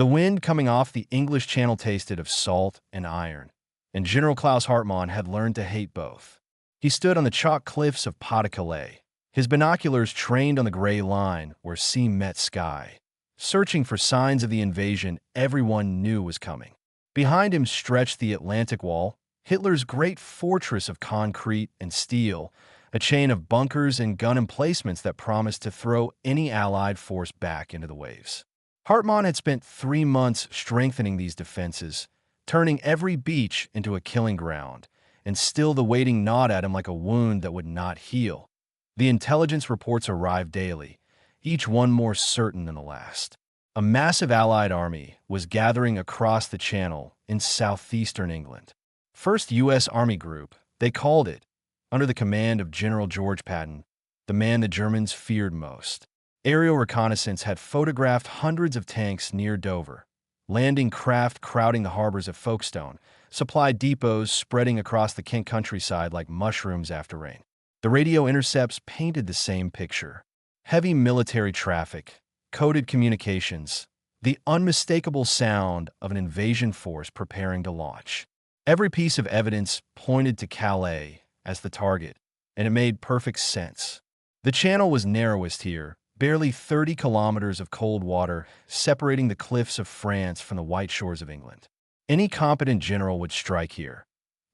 The wind coming off the English Channel tasted of salt and iron, and General Klaus Hartmann had learned to hate both. He stood on the chalk cliffs of Pas de Calais, his binoculars trained on the gray line where sea met sky, searching for signs of the invasion everyone knew was coming. Behind him stretched the Atlantic Wall, Hitler's great fortress of concrete and steel, a chain of bunkers and gun emplacements that promised to throw any Allied force back into the waves. Hartmann had spent 3 months strengthening these defenses, turning every beach into a killing ground, and still the waiting gnawed at him like a wound that would not heal. The intelligence reports arrived daily, each one more certain than the last. A massive Allied army was gathering across the Channel in southeastern England. First U.S. Army Group, they called it, under the command of General George Patton, the man the Germans feared most. Aerial reconnaissance had photographed hundreds of tanks near Dover, landing craft crowding the harbors of Folkestone, supply depots spreading across the Kent countryside like mushrooms after rain. The radio intercepts painted the same picture. Heavy military traffic, coded communications, the unmistakable sound of an invasion force preparing to launch. Every piece of evidence pointed to Calais as the target, and it made perfect sense. The channel was narrowest here, barely 30 kilometers of cold water separating the cliffs of France from the white shores of England. Any competent general would strike here.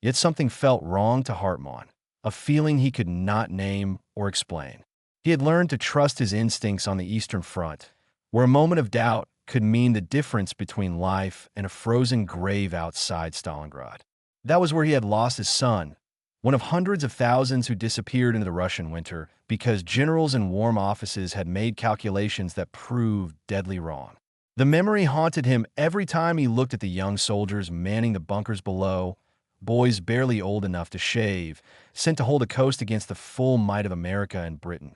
Yet something felt wrong to Hartmann, a feeling he could not name or explain. He had learned to trust his instincts on the Eastern Front, where a moment of doubt could mean the difference between life and a frozen grave outside Stalingrad. That was where he had lost his son, one of hundreds of thousands who disappeared into the Russian winter because generals in warm offices had made calculations that proved deadly wrong. The memory haunted him every time he looked at the young soldiers manning the bunkers below, boys barely old enough to shave, sent to hold a coast against the full might of America and Britain.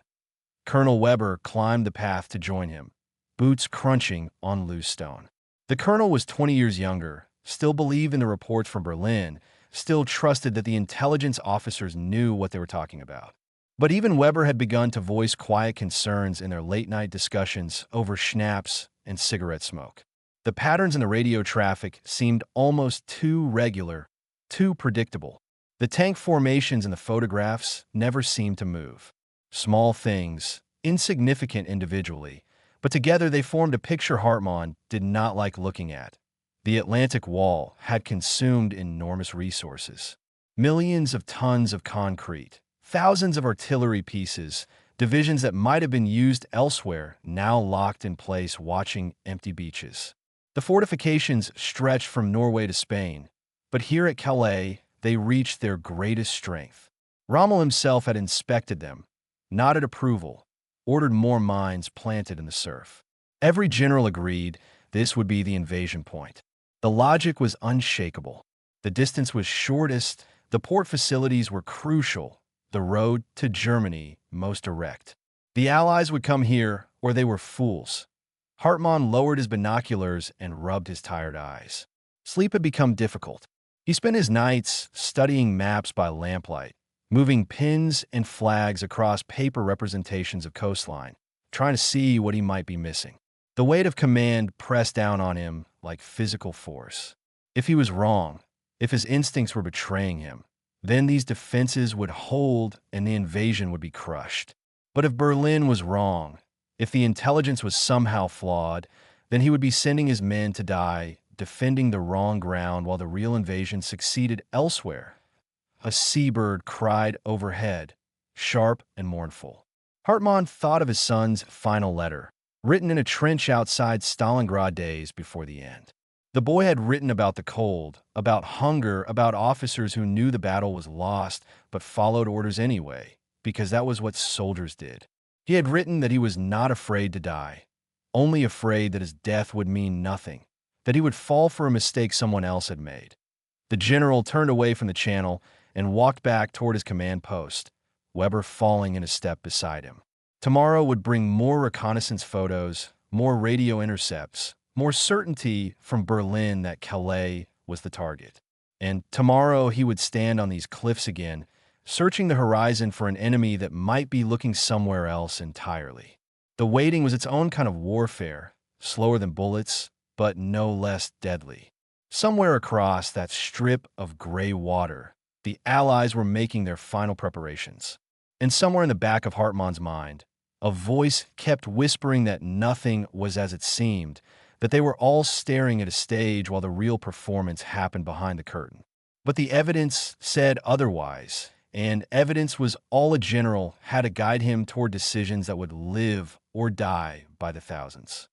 Colonel Weber climbed the path to join him, boots crunching on loose stone. The colonel was 20 years younger, still believed in the reports from Berlin, still trusted that the intelligence officers knew what they were talking about. But even Weber had begun to voice quiet concerns in their late-night discussions over schnapps and cigarette smoke. The patterns in the radio traffic seemed almost too regular, too predictable. The tank formations in the photographs never seemed to move. Small things, insignificant individually, but together they formed a picture Hartmann did not like looking at. The Atlantic Wall had consumed enormous resources. Millions of tons of concrete, thousands of artillery pieces, divisions that might have been used elsewhere, now locked in place watching empty beaches. The fortifications stretched from Norway to Spain, but here at Calais, they reached their greatest strength. Rommel himself had inspected them, nodded approval, ordered more mines planted in the surf. Every general agreed this would be the invasion point. The logic was unshakable. The distance was shortest, the port facilities were crucial, the road to Germany most direct. The Allies would come here, or they were fools. Hartmann lowered his binoculars and rubbed his tired eyes. Sleep had become difficult. He spent his nights studying maps by lamplight, moving pins and flags across paper representations of coastline, trying to see what he might be missing. The weight of command pressed down on him like physical force. If he was wrong, if his instincts were betraying him, then these defenses would hold and the invasion would be crushed. But if Berlin was wrong, if the intelligence was somehow flawed, then he would be sending his men to die defending the wrong ground while the real invasion succeeded elsewhere. A seabird cried overhead, sharp and mournful. Hartmann thought of his son's final letter, written in a trench outside Stalingrad days before the end. The boy had written about the cold, about hunger, about officers who knew the battle was lost but followed orders anyway, because that was what soldiers did. He had written that he was not afraid to die, only afraid that his death would mean nothing, that he would fall for a mistake someone else had made. The general turned away from the channel and walked back toward his command post, Weber falling in a step beside him. Tomorrow would bring more reconnaissance photos, more radio intercepts, more certainty from Berlin that Calais was the target. And tomorrow he would stand on these cliffs again, searching the horizon for an enemy that might be looking somewhere else entirely. The waiting was its own kind of warfare, slower than bullets, but no less deadly. Somewhere across that strip of gray water, the Allies were making their final preparations. And somewhere in the back of Hartmann's mind, a voice kept whispering that nothing was as it seemed, that they were all staring at a stage while the real performance happened behind the curtain. But the evidence said otherwise, and evidence was all a general had to guide him toward decisions that would live or die by the thousands.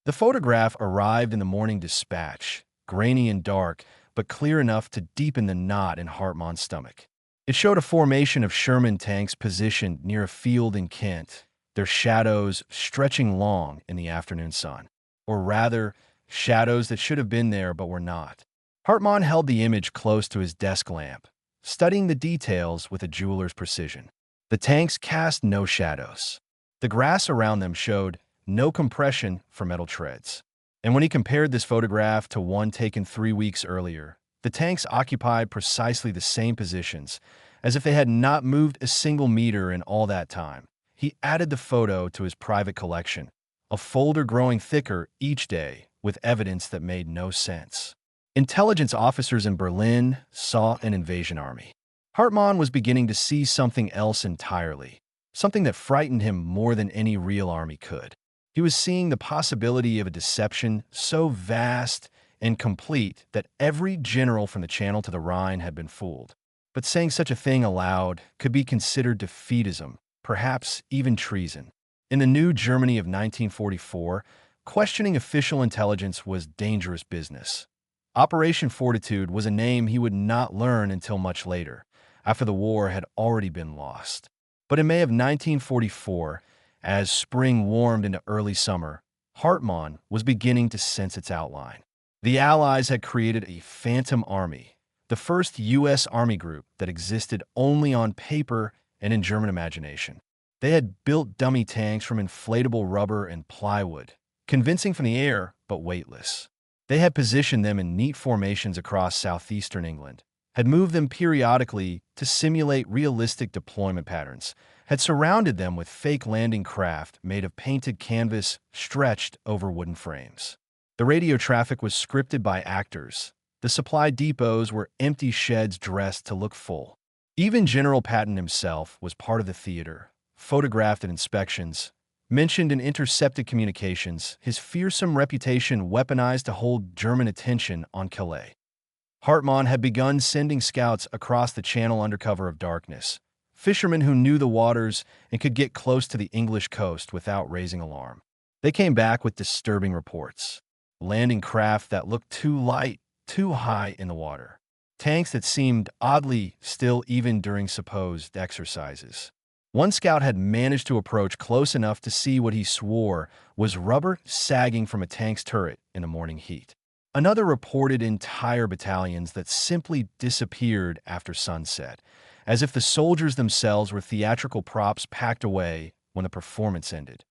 The photograph arrived in the Morning Dispatch, grainy and dark, but clear enough to deepen the knot in Hartmann's stomach. It showed a formation of Sherman tanks positioned near a field in Kent, their shadows stretching long in the afternoon sun. Or rather, shadows that should have been there but were not. Hartmann held the image close to his desk lamp, studying the details with a jeweler's precision. The tanks cast no shadows. The grass around them showed no compression for metal treads. And when he compared this photograph to one taken 3 weeks earlier, the tanks occupied precisely the same positions, as if they had not moved a single meter in all that time. He added the photo to his private collection, a folder growing thicker each day with evidence that made no sense. Intelligence officers in Berlin saw an invasion army. Hartmann was beginning to see something else entirely, something that frightened him more than any real army could. He was seeing the possibility of a deception so vast and complete that every general from the Channel to the Rhine had been fooled. But saying such a thing aloud could be considered defeatism, perhaps even treason. In the new Germany of 1944, questioning official intelligence was dangerous business. Operation Fortitude was a name he would not learn until much later, after the war had already been lost. But in May of 1944, as spring warmed into early summer, Hartmann was beginning to sense its outline. The Allies had created a phantom army, the first U.S. Army group that existed only on paper and in German imagination. They had built dummy tanks from inflatable rubber and plywood, convincing from the air but weightless. They had positioned them in neat formations across southeastern England, had moved them periodically to simulate realistic deployment patterns, had surrounded them with fake landing craft made of painted canvas stretched over wooden frames. The radio traffic was scripted by actors. The supply depots were empty sheds dressed to look full. Even General Patton himself was part of the theater, photographed at inspections, mentioned in intercepted communications, his fearsome reputation weaponized to hold German attention on Calais. Hartmann had begun sending scouts across the channel under cover of darkness, fishermen who knew the waters and could get close to the English coast without raising alarm. They came back with disturbing reports. Landing craft that looked too light, too high in the water. Tanks that seemed oddly still even during supposed exercises. One scout had managed to approach close enough to see what he swore was rubber sagging from a tank's turret in the morning heat. Another reported entire battalions that simply disappeared after sunset, as if the soldiers themselves were theatrical props packed away when the performance ended.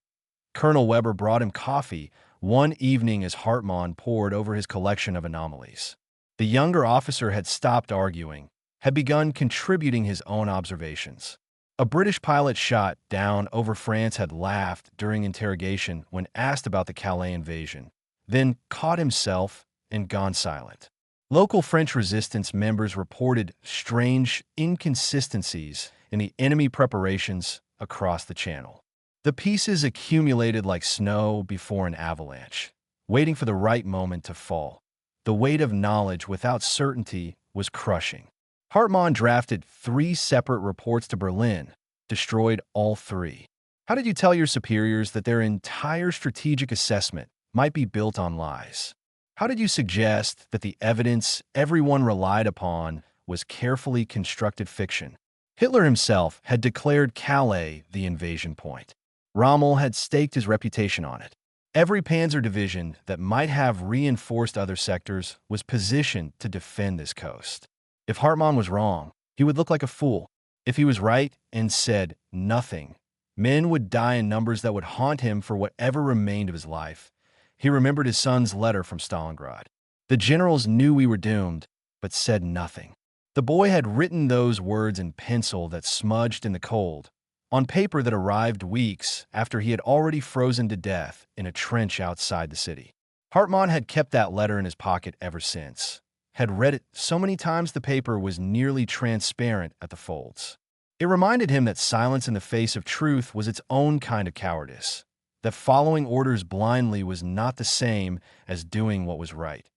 Colonel Weber brought him coffee one evening as Hartmann pored over his collection of anomalies. The younger officer had stopped arguing, had begun contributing his own observations. A British pilot shot down over France had laughed during interrogation when asked about the Calais invasion, then caught himself and gone silent. Local French resistance members reported strange inconsistencies in the enemy preparations across the channel. The pieces accumulated like snow before an avalanche, waiting for the right moment to fall. The weight of knowledge without certainty was crushing. Hartmann drafted 3 separate reports to Berlin, destroyed all 3. How did you tell your superiors that their entire strategic assessment might be built on lies? How did you suggest that the evidence everyone relied upon was carefully constructed fiction? Hitler himself had declared Calais the invasion point. Rommel had staked his reputation on it. Every panzer division that might have reinforced other sectors was positioned to defend this coast. If Hartmann was wrong, he would look like a fool. If he was right and said nothing, men would die in numbers that would haunt him for whatever remained of his life. He remembered his son's letter from Stalingrad. The generals knew we were doomed, but said nothing. The boy had written those words in pencil that smudged in the cold, on paper that arrived weeks after he had already frozen to death in a trench outside the city. Hartmann had kept that letter in his pocket ever since, had read it so many times the paper was nearly transparent at the folds. It reminded him that silence in the face of truth was its own kind of cowardice, that following orders blindly was not the same as doing what was right.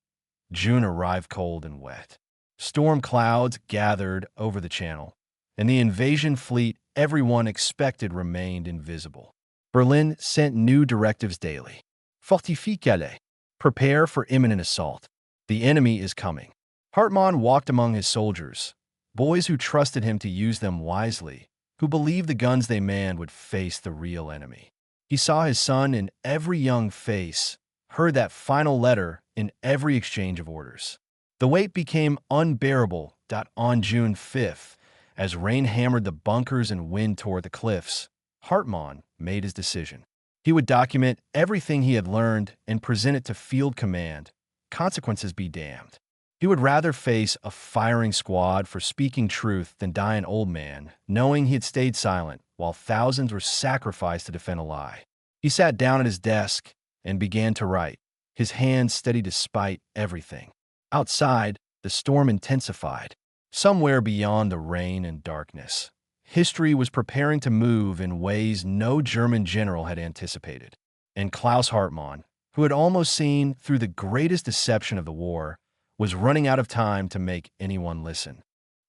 June arrived cold and wet. Storm clouds gathered over the channel, and the invasion fleet everyone expected remained invisible. Berlin sent new directives daily. Fortifie Calais. Prepare for imminent assault. The enemy is coming. Hartmann walked among his soldiers, boys who trusted him to use them wisely, who believed the guns they manned would face the real enemy. He saw his son in every young face, heard that final letter in every exchange of orders. The weight became unbearable. On June 5th, as rain hammered the bunkers and wind tore the cliffs, Hartmann made his decision. He would document everything he had learned and present it to Field Command. Consequences be damned. He would rather face a firing squad for speaking truth than die an old man, knowing he had stayed silent while thousands were sacrificed to defend a lie. He sat down at his desk and began to write, his hands steady despite everything. Outside, the storm intensified. Somewhere beyond the rain and darkness, history was preparing to move in ways no German general had anticipated. And Klaus Hartmann, who had almost seen through the greatest deception of the war, was running out of time to make anyone listen.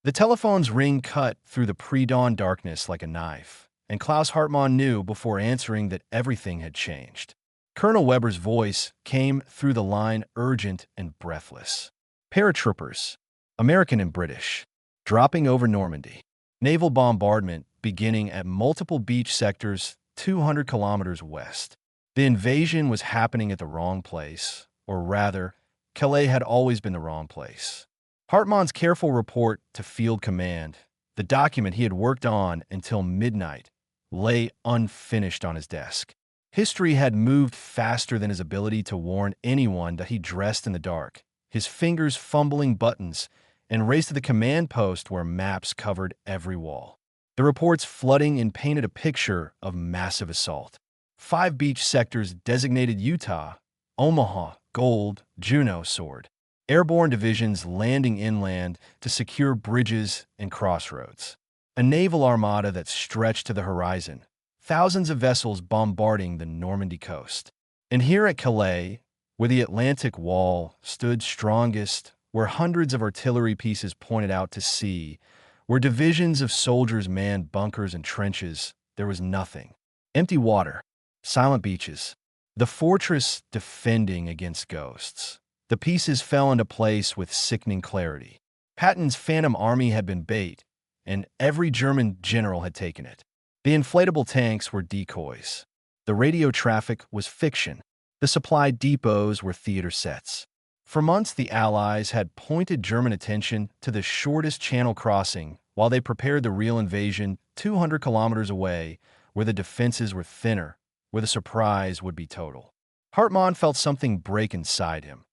The telephone's ring cut through the pre-dawn darkness like a knife, and Klaus Hartmann knew before answering that everything had changed. Colonel Weber's voice came through the line, urgent and breathless. Paratroopers, American and British, dropping over Normandy. Naval bombardment beginning at multiple beach sectors 200 kilometers west. The invasion was happening at the wrong place, or rather, Calais had always been the wrong place. Hartmann's careful report to Field Command, the document he had worked on until midnight, lay unfinished on his desk. History had moved faster than his ability to warn anyone that he dressed in the dark, his fingers fumbling buttons, and raced to the command post where maps covered every wall. The reports flooding and painted a picture of massive assault. 5 beach sectors designated Utah, Omaha, Gold, Juneau, Sword. Airborne divisions landing inland to secure bridges and crossroads. A naval armada that stretched to the horizon. Thousands of vessels bombarding the Normandy coast. And here at Calais, where the Atlantic Wall stood strongest, where hundreds of artillery pieces pointed out to sea, where divisions of soldiers manned bunkers and trenches, there was nothing. Empty water, silent beaches, the fortress defending against ghosts. The pieces fell into place with sickening clarity. Patton's Phantom Army had been bait, and every German general had taken it. The inflatable tanks were decoys. The radio traffic was fiction. The supply depots were theater sets. For months, the Allies had pointed German attention to the shortest channel crossing while they prepared the real invasion 200 kilometers away, where the defenses were thinner, where the surprise would be total. Hartmann felt something break inside him.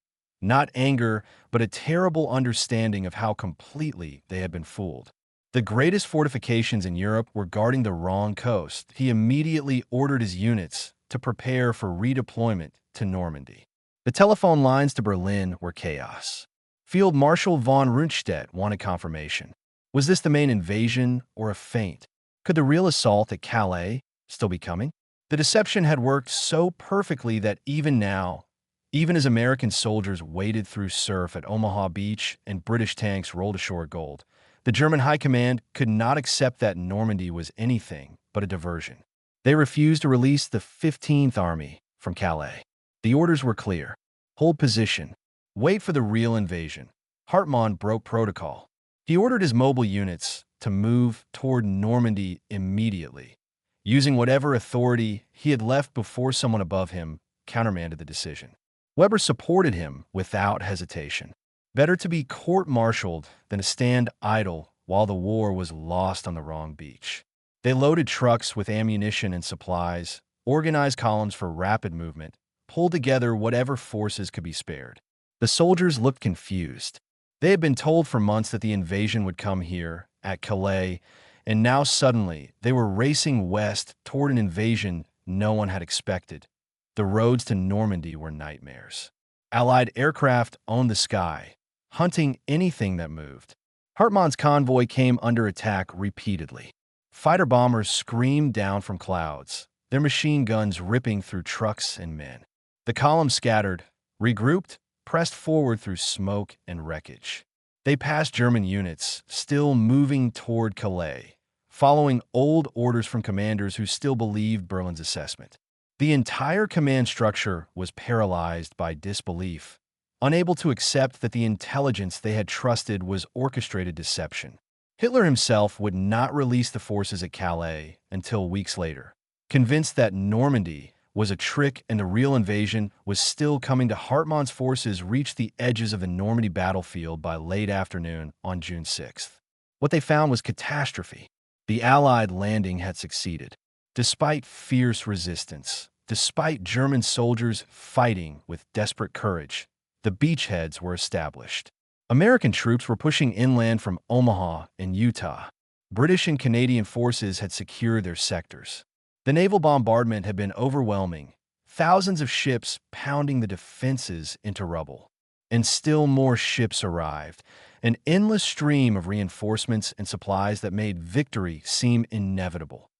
Not anger, but a terrible understanding of how completely they had been fooled. The greatest fortifications in Europe were guarding the wrong coast. He immediately ordered his units to prepare for redeployment to Normandy. The telephone lines to Berlin were chaos. Field Marshal von Rundstedt wanted confirmation. Was this the main invasion or a feint? Could the real assault at Calais still be coming? The deception had worked so perfectly that even now, even as American soldiers waded through surf at Omaha Beach and British tanks rolled ashore at Gold, the German High Command could not accept that Normandy was anything but a diversion. They refused to release the 15th Army from Calais. The orders were clear. Hold position. Wait for the real invasion. Hartmann broke protocol. He ordered his mobile units to move toward Normandy immediately, using whatever authority he had left before someone above him countermanded the decision. Weber supported him without hesitation. Better to be court-martialed than to stand idle while the war was lost on the wrong beach. They loaded trucks with ammunition and supplies, organized columns for rapid movement, pulled together whatever forces could be spared. The soldiers looked confused. They had been told for months that the invasion would come here, at Calais, and now suddenly they were racing west toward an invasion no one had expected. The roads to Normandy were nightmares. Allied aircraft owned the sky, hunting anything that moved. Hartmann's convoy came under attack repeatedly. Fighter bombers screamed down from clouds, their machine guns ripping through trucks and men. The column scattered, regrouped, pressed forward through smoke and wreckage. They passed German units, still moving toward Calais, following old orders from commanders who still believed Berlin's assessment. The entire command structure was paralyzed by disbelief, unable to accept that the intelligence they had trusted was orchestrated deception. Hitler himself would not release the forces at Calais until weeks later, convinced that Normandy was a trick and the real invasion was still coming. To Hartmann's forces reached the edges of the Normandy battlefield by late afternoon on June 6th. What they found was catastrophe. The Allied landing had succeeded. Despite fierce resistance, despite German soldiers fighting with desperate courage, the beachheads were established. American troops were pushing inland from Omaha and Utah. British and Canadian forces had secured their sectors. The naval bombardment had been overwhelming, thousands of ships pounding the defenses into rubble. And still more ships arrived, an endless stream of reinforcements and supplies that made victory seem inevitable.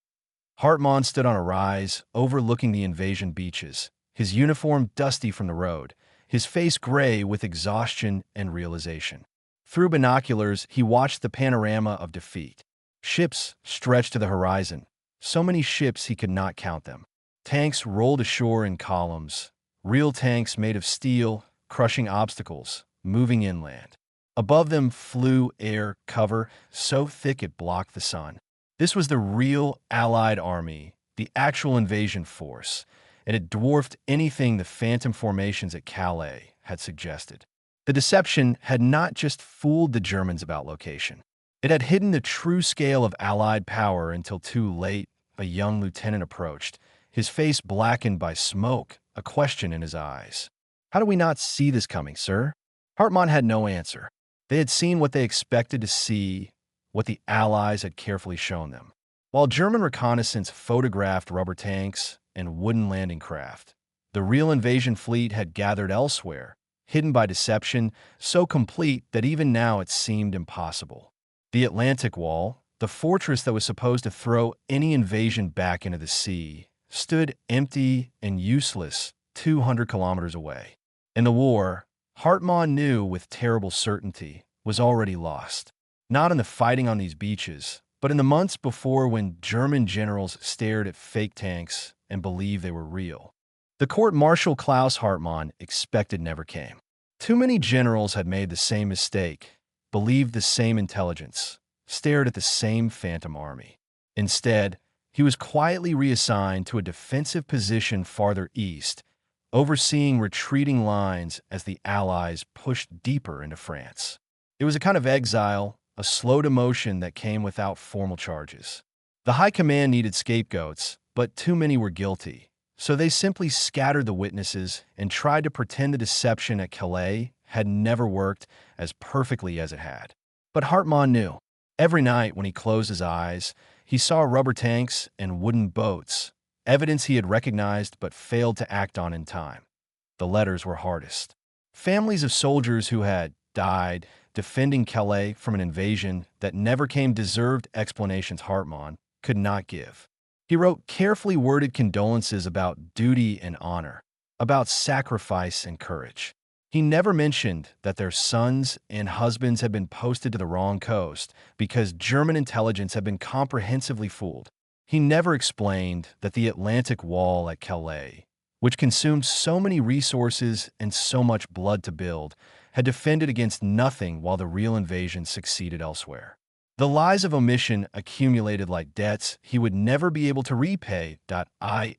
Hartmann stood on a rise, overlooking the invasion beaches, his uniform dusty from the road, his face gray with exhaustion and realization. Through binoculars, he watched the panorama of defeat. Ships stretched to the horizon, so many ships he could not count them. Tanks rolled ashore in columns, real tanks made of steel, crushing obstacles, moving inland. Above them flew air cover, so thick it blocked the sun. This was the real Allied army, the actual invasion force, and it dwarfed anything the phantom formations at Calais had suggested. The deception had not just fooled the Germans about location. It had hidden the true scale of Allied power until too late. A young lieutenant approached, his face blackened by smoke, a question in his eyes. "How do we not see this coming, sir?" Hartmann had no answer. They had seen what they expected to see, what the Allies had carefully shown them. While German reconnaissance photographed rubber tanks and wooden landing craft, the real invasion fleet had gathered elsewhere, hidden by deception, so complete that even now it seemed impossible. The Atlantic Wall, the fortress that was supposed to throw any invasion back into the sea, stood empty and useless 200 kilometers away. And the war, Hartmann knew with terrible certainty, was already lost. Not in the fighting on these beaches, but in the months before when German generals stared at fake tanks and believed they were real. The court-martial Klaus Hartmann expected never came. Too many generals had made the same mistake, believed the same intelligence, stared at the same phantom army. Instead, he was quietly reassigned to a defensive position farther east, overseeing retreating lines as the Allies pushed deeper into France. It was a kind of exile, a slow demotion that came without formal charges. The high command needed scapegoats, but too many were guilty, so they simply scattered the witnesses and tried to pretend the deception at Calais had never worked as perfectly as it had. But Hartmann knew. Every night when he closed his eyes, he saw rubber tanks and wooden boats, evidence he had recognized but failed to act on in time. The letters were hardest. Families of soldiers who had died defending Calais from an invasion that never came deserved explanations Hartmann could not give. He wrote carefully worded condolences about duty and honor, about sacrifice and courage. He never mentioned that their sons and husbands had been posted to the wrong coast because German intelligence had been comprehensively fooled. He never explained that the Atlantic Wall at Calais, which consumed so many resources and so much blood to build, had defended against nothing while the real invasion succeeded elsewhere. The lies of omission accumulated like debts he would never be able to repay.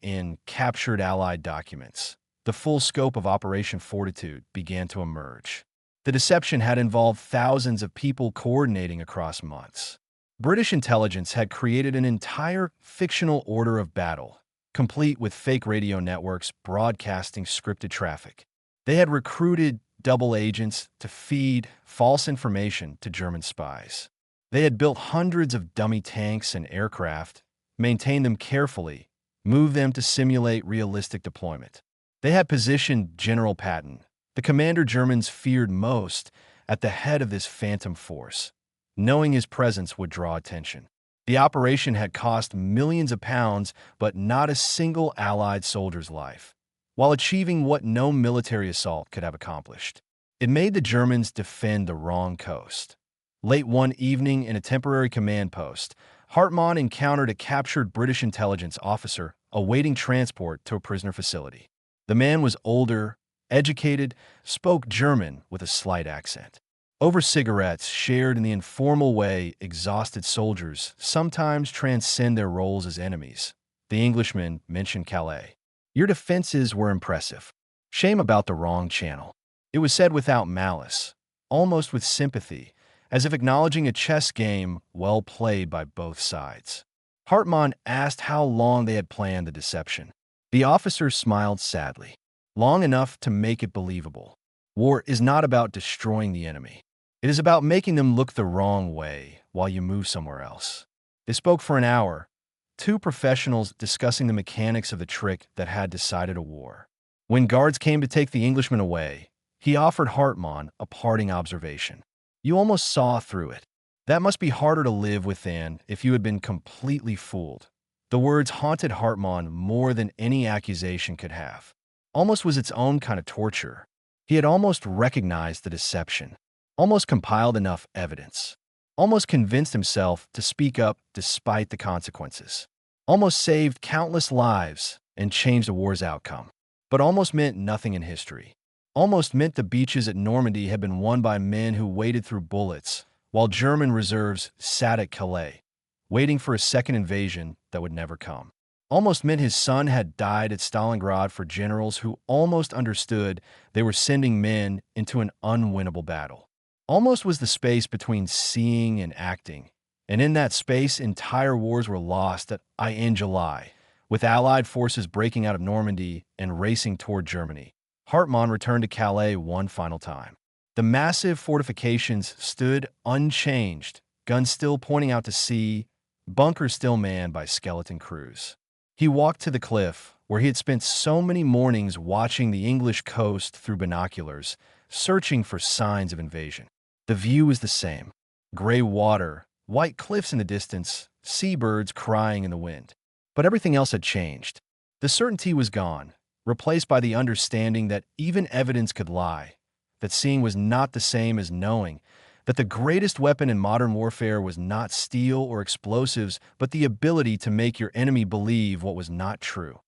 In captured Allied documents, the full scope of Operation Fortitude began to emerge. The deception had involved thousands of people coordinating across months. British intelligence had created an entire fictional order of battle, complete with fake radio networks broadcasting scripted traffic. They had recruited double agents to feed false information to German spies. They had built hundreds of dummy tanks and aircraft, maintained them carefully, moved them to simulate realistic deployment. They had positioned General Patton, the commander Germans feared most, at the head of this phantom force, knowing his presence would draw attention. The operation had cost millions of pounds, but not a single Allied soldier's life, while achieving what no military assault could have accomplished. It made the Germans defend the wrong coast. Late one evening in a temporary command post, Hartmann encountered a captured British intelligence officer awaiting transport to a prisoner facility. The man was older, educated, spoke German with a slight accent. Over cigarettes shared in the informal way exhausted soldiers sometimes transcend their roles as enemies, the Englishman mentioned Calais. Your defenses were impressive. Shame about the wrong channel. It was said without malice, almost with sympathy, as if acknowledging a chess game well played by both sides. Hartmann asked how long they had planned the deception. The officer smiled sadly. Long enough to make it believable. War is not about destroying the enemy. It is about making them look the wrong way while you move somewhere else. They spoke for an hour, two professionals discussing the mechanics of the trick that had decided a war. When guards came to take the Englishman away, he offered Hartmann a parting observation. You almost saw through it. That must be harder to live within if you had been completely fooled. The words haunted Hartmann more than any accusation could have. Almost was its own kind of torture. He had almost recognized the deception, almost compiled enough evidence, almost convinced himself to speak up despite the consequences, almost saved countless lives and changed the war's outcome, but almost meant nothing in history. Almost meant the beaches at Normandy had been won by men who waded through bullets, while German reserves sat at Calais, waiting for a second invasion that would never come. Almost meant his son had died at Stalingrad for generals who almost understood they were sending men into an unwinnable battle. Almost was the space between seeing and acting, and in that space entire wars were lost in July, with Allied forces breaking out of Normandy and racing toward Germany. Hartmann returned to Calais one final time. The massive fortifications stood unchanged, guns still pointing out to sea, bunkers still manned by skeleton crews. He walked to the cliff, where he had spent so many mornings watching the English coast through binoculars, searching for signs of invasion. The view was the same. Gray water, white cliffs in the distance, seabirds crying in the wind. But everything else had changed. The certainty was gone, replaced by the understanding that even evidence could lie, that seeing was not the same as knowing, that the greatest weapon in modern warfare was not steel or explosives, but the ability to make your enemy believe what was not true.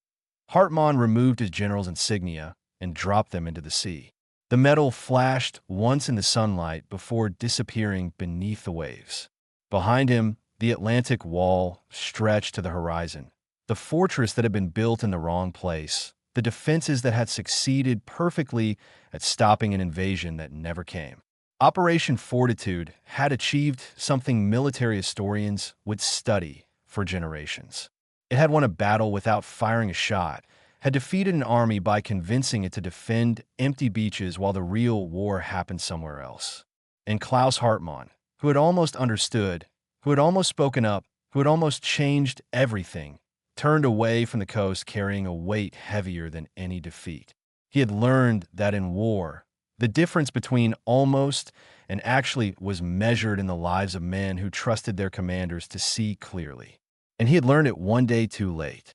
Hartmann removed his general's insignia and dropped them into the sea. The metal flashed once in the sunlight before disappearing beneath the waves. Behind him, the Atlantic wall stretched to the horizon, the fortress that had been built in the wrong place, the defenses that had succeeded perfectly at stopping an invasion that never came. Operation Fortitude had achieved something military historians would study for generations. It had won a battle without firing a shot, had defeated an army by convincing it to defend empty beaches while the real war happened somewhere else. And Klaus Hartmann, who had almost understood, who had almost spoken up, who had almost changed everything, turned away from the coast carrying a weight heavier than any defeat. He had learned that in war, the difference between almost and actually was measured in the lives of men who trusted their commanders to see clearly. And he had learned it one day too late.